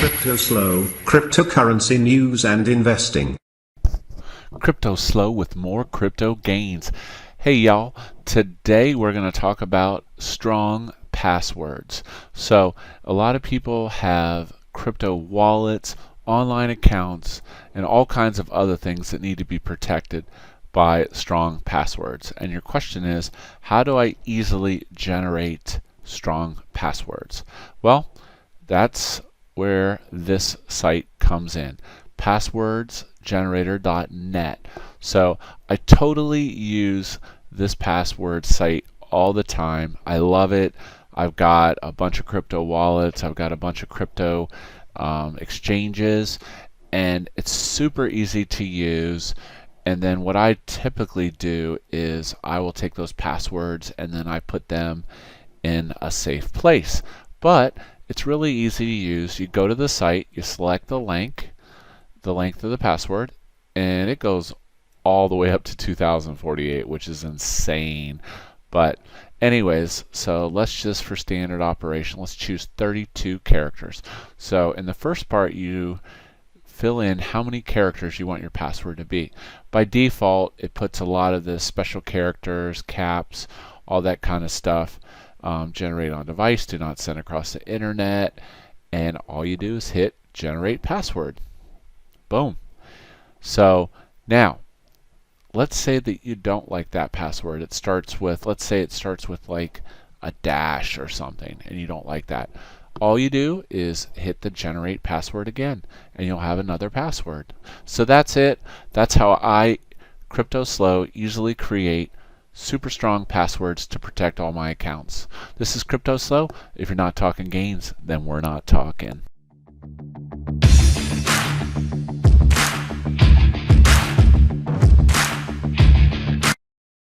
Crypto Slow, cryptocurrency news and investing. Crypto Slow with more crypto gains. Hey y'all, today we're going to talk about strong passwords. So a lot of people have crypto wallets, online accounts, and all kinds of other things that need to be protected by strong passwords. And your question is, how do I easily generate strong passwords? Well, that's where this site comes in, passwordsgenerator.net. So I totally use this password site all the time. I love it. I've got a bunch of crypto wallets, I've got a bunch of crypto exchanges, and it's super easy to use. And then what I typically do is I will take those passwords and then I put them in a safe place. But it's really easy to use. You go to the site, you select the length of the password, and it goes all the way up to 2048, which is insane. But anyways, so let's just, for standard operation, let's choose 32 characters. So in the first part, you fill in how many characters you want your password to be. By default, it puts a lot of the special characters, caps, all that kind of stuff. Generate on device, do not send across the internet, and all you do is hit generate password. Boom. So now let's say that you don't like that password. It starts with, let's say it starts with like a dash or something, and you don't like that. All you do is hit the generate password again, and you'll have another password. So that's it. That's how I, Crypto Slow, easily create super strong passwords to protect all my accounts. This is Crypto Slow. If you're not talking gains, then we're not talking.